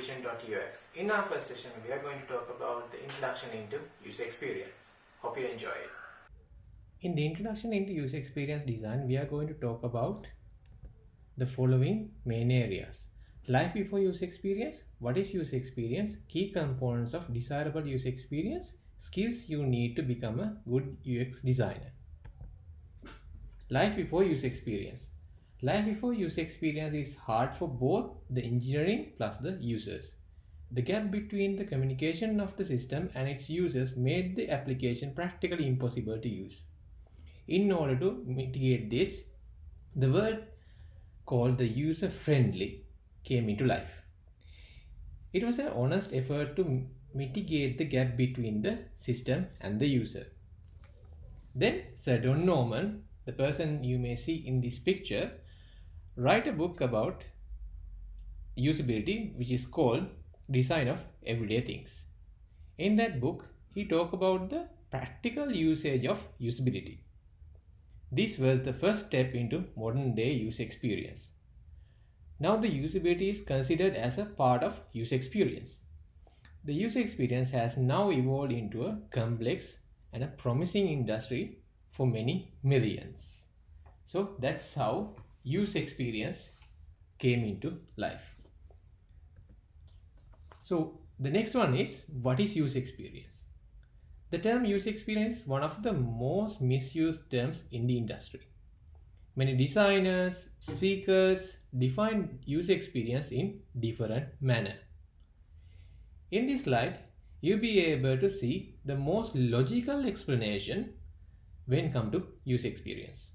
Vision.ux. In our first session, we are going to talk about the introduction into user experience. Hope you enjoy it. In the introduction into user experience design, we are going to talk about the following main areas. Life before user experience, what is user experience, key components of desirable user experience, skills you need to become a good UX designer. Life before user experience. Life before user experience is hard for both the engineering plus the users. The gap between the communication of the system and its users made the application practically impossible to use. In order to mitigate this, the word called the user-friendly came into life. It was an honest effort to mitigate the gap between the system and the user. Then Sir Don Norman, the person you may see in this picture, write a book about usability which is called Design of Everyday Things. In that book, he talked about the practical usage of usability. This was the first step into modern day user experience. Now the usability is considered as a part of user experience. The user experience has now evolved into a complex and a promising industry for many millions. So that's how user experience came into life. So the next one is, what is user experience? The term user experience is one of the most misused terms in the industry. Many designers, speakers define user experience in different manner. In this slide, you'll be able to see the most logical explanation when come to user experience.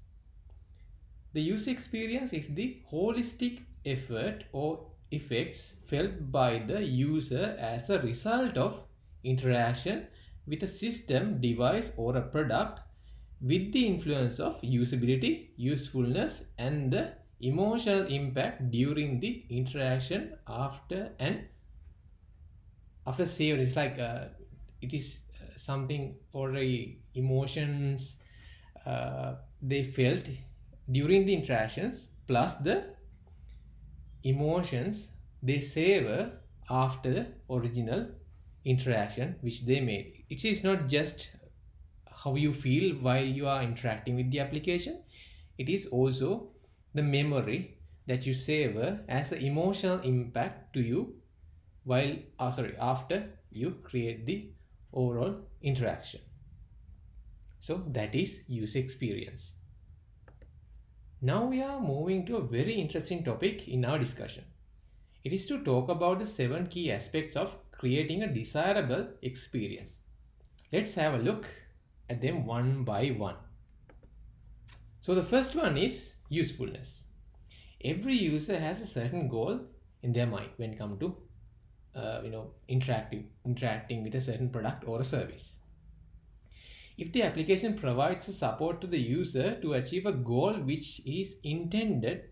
The user experience is the holistic effort or effects felt by the user as a result of interaction with a system, device or a product, with the influence of usability, usefulness and the emotional impact during the interaction after save. It's like it is something already emotions they felt during the interactions plus the emotions they savor after the original interaction which they made. It is not just how you feel while you are interacting with the application. It is also the memory that you savor as an emotional impact to you while after you create the overall interaction. So that is user experience. Now we are moving to a very interesting topic in our discussion. It is to talk about the 7 key aspects of creating a desirable experience. Let's have a look at them one by one. So the first one is usefulness. Every user has a certain goal in their mind when it comes to interacting with a certain product or a service. If the application provides a support to the user to achieve a goal which is intended,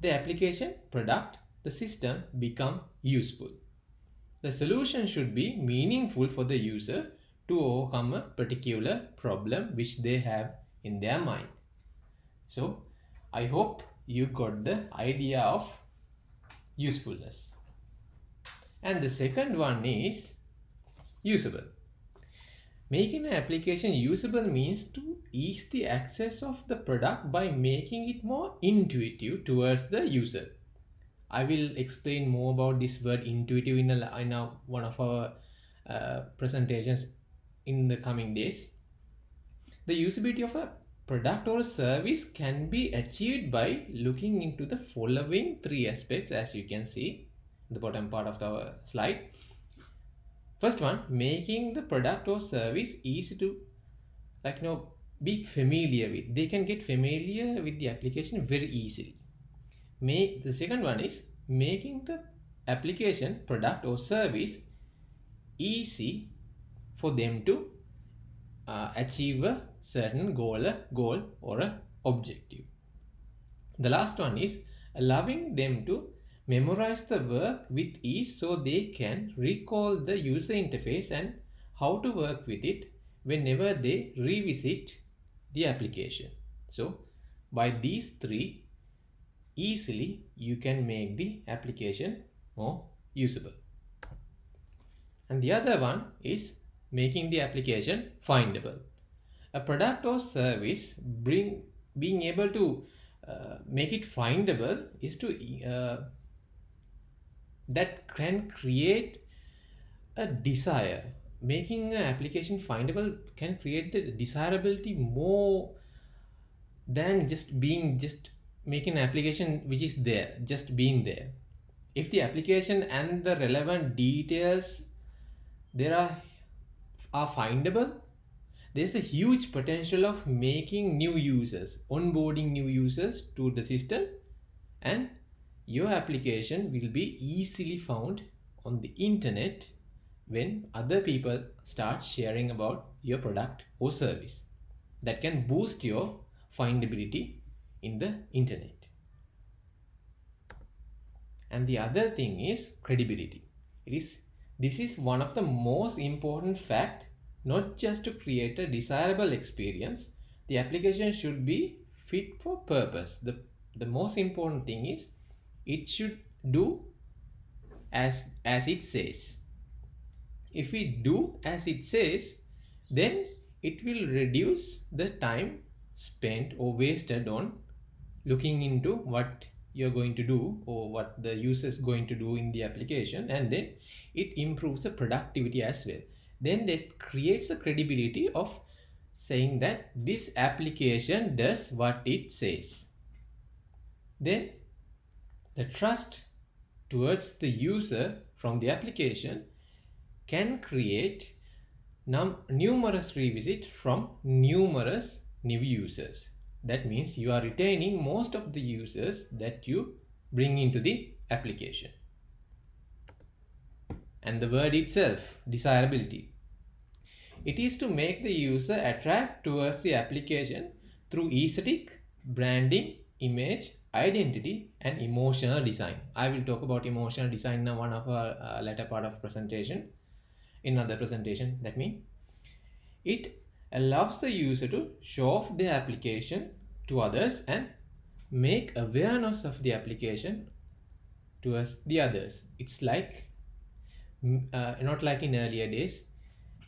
the application, product, the system become useful. The solution should be meaningful for the user to overcome a particular problem which they have in their mind. So I hope you got the idea of usefulness. And the second one is usable. Making an application usable means to ease the access of the product by making it more intuitive towards the user. I will explain more about this word intuitive in one of our presentations in the coming days. The usability of a product or service can be achieved by looking into the following 3 aspects, as you can see in the bottom part of our slide. First one, making the product or service easy to be familiar with. They can get familiar with the application very easily. The second one is making the application, product or service easy for them to achieve a certain goal or a objective. The last one is allowing them to memorize the work with ease so they can recall the user interface and how to work with it whenever they revisit the application. So by these 3, easily you can make the application more usable. And the other one is making the application findable. A product or service being able to make it findable is to that can create a desire. Making an application findable can create the desirability more than just making an application which is there, just being there. If the application and the relevant details there are findable, there's a huge potential of making new users, onboarding new users to the system, and your application will be easily found on the internet when other people start sharing about your product or service. That can boost your findability in the internet. And the other thing is credibility. This is one of the most important fact. Not just to create a desirable experience, the application should be fit for purpose. The most important thing is it should do as it says. If we do as it says, then it will reduce the time spent or wasted on looking into what you're going to do or what the user is going to do in the application, and then it improves the productivity as well. Then that creates a credibility of saying that this application does what it says. Then the trust towards the user from the application can create numerous revisits from numerous new users. That means you are retaining most of the users that you bring into the application. And the word itself, desirability. It is to make the user attract towards the application through aesthetic, branding, image, identity, and emotional design. I will talk about emotional design in one of our later part of presentation. In another presentation, that means it allows the user to show off the application to others and make awareness of the application towards the others. It's like not like in earlier days.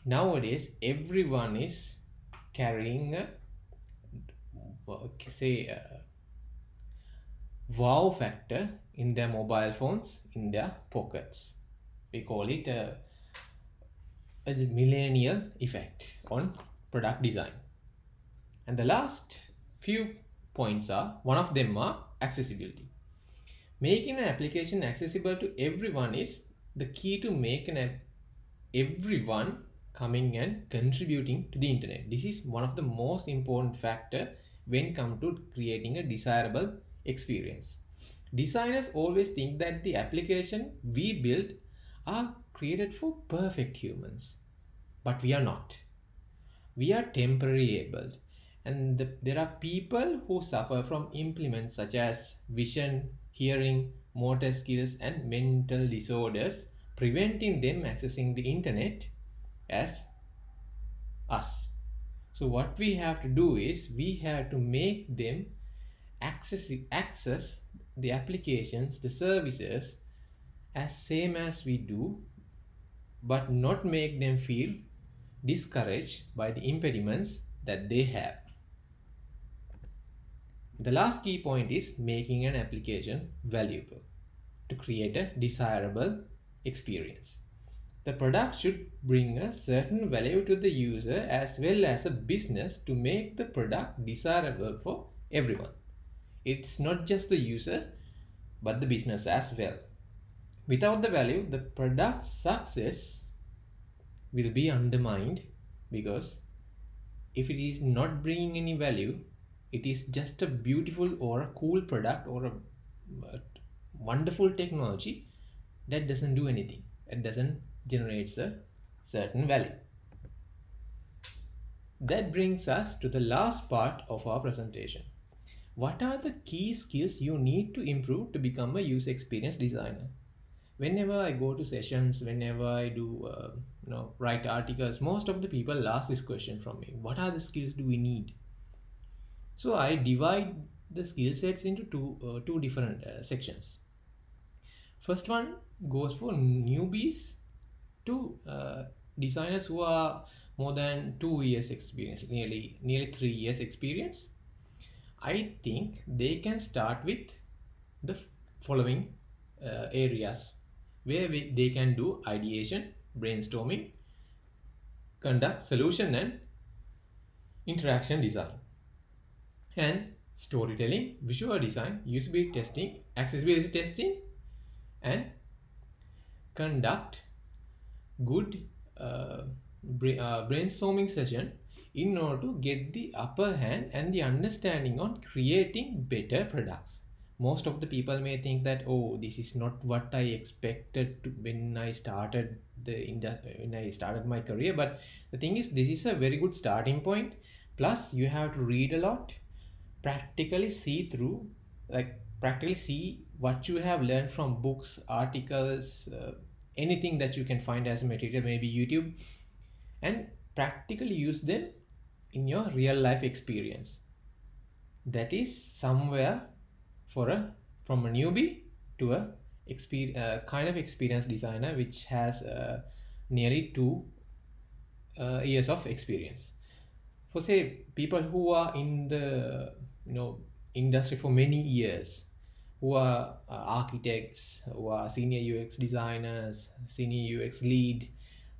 Nowadays everyone is carrying a wow factor in their mobile phones, in their pockets. We call it a millennial effect on product design. And the last few points are, one of them are accessibility. Making an application accessible to everyone is the key to make everyone coming and contributing to the internet. This is one of the most important factor when come to creating a desirable experience. Designers always think that the application we build are created for perfect humans, but we are not. We are temporarily abled, and there are people who suffer from impairments such as vision, hearing, motor skills, and mental disorders, preventing them accessing the internet as us. So what we have to do is we have to make them access the applications, the services as same as we do, but not make them feel discouraged by the impediments that they have. The last key point is making an application valuable to create a desirable experience. The product should bring a certain value to the user as well as a business to make the product desirable for everyone. It's not just the user, but the business as well. Without the value, the product's success will be undermined, because if it is not bringing any value, it is just a beautiful or a cool product or a wonderful technology that doesn't do anything. It doesn't generate a certain value. That brings us to the last part of our presentation. What are the key skills you need to improve to become a user experience designer? Whenever I go to sessions, whenever I do write articles, most of the people ask this question from me: what are the skills do we need? So I divide the skill sets into two different sections. First one goes for newbies to designers who are more than 2 years experience, nearly 3 years experience, I think they can start with the following areas where they can do ideation, brainstorming, conduct solution and interaction design, and storytelling, visual design, usability testing, accessibility testing, and conduct good brainstorming session in order to get the upper hand and the understanding on creating better products. Most of the people may think that, oh, this is not what I expected to when I started my career. But the thing is, this is a very good starting point. Plus, you have to read a lot, practically see through, practically see what you have learned from books, articles, anything that you can find as material, maybe YouTube, and practically use them in your real life experience. That is somewhere from a newbie to a kind of experienced designer which has nearly 2 years of experience. For say people who are in the industry for many years, who are architects, who are senior UX designers, senior UX lead,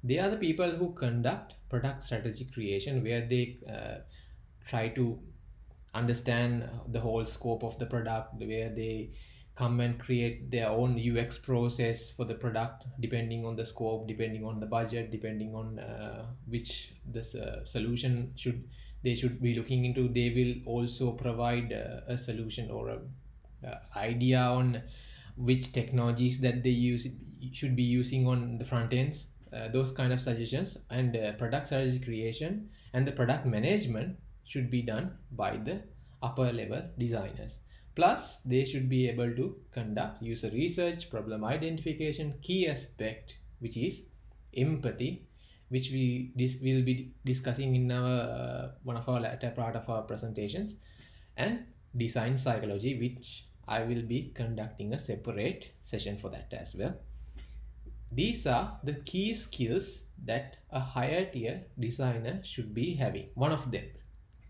they are the people who conduct product strategy creation, where they try to understand the whole scope of the product, where they come and create their own UX process for the product, depending on the scope, depending on the budget, depending on which this solution they should be looking into. They will also provide a solution or a idea on which technologies that they should be using on the front ends, those kind of suggestions. And product strategy creation and the product management should be done by the upper level designers. Plus, they should be able to conduct user research, problem identification, key aspect, which is empathy, which will be discussing in our one of our later part of our presentations, and design psychology, which I will be conducting a separate session for that as well. These are the key skills that a higher tier designer should be having. One of them.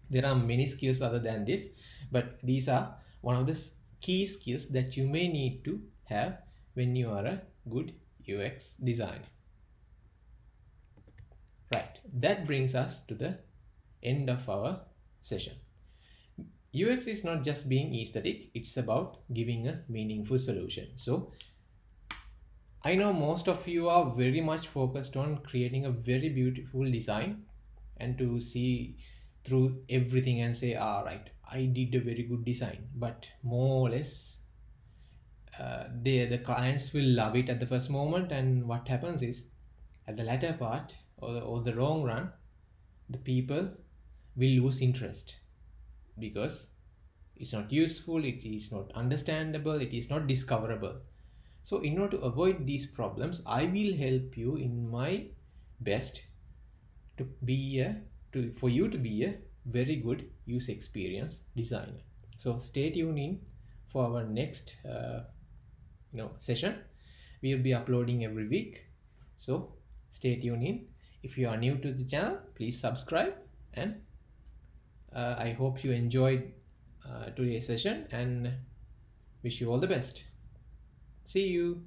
There are many skills other than this, but these are one of the key skills that you may need to have when you are a good UX designer. Right, that brings us to the end of our session. UX is not just being aesthetic, it's about giving a meaningful solution. So I know most of you are very much focused on creating a very beautiful design and to see through everything and say, right, I did a very good design. But more or less, the clients will love it at the first moment, and what happens is at the latter part or the long run, the people will lose interest because it's not useful, it is not understandable, it is not discoverable. So in order to avoid these problems, I will help you in my best for you to be a very good user experience designer. So stay tuned in for our next session. We will be uploading every week, so stay tuned in. If you are new to the channel, please subscribe, and I hope you enjoyed today's session and wish you all the best. See you.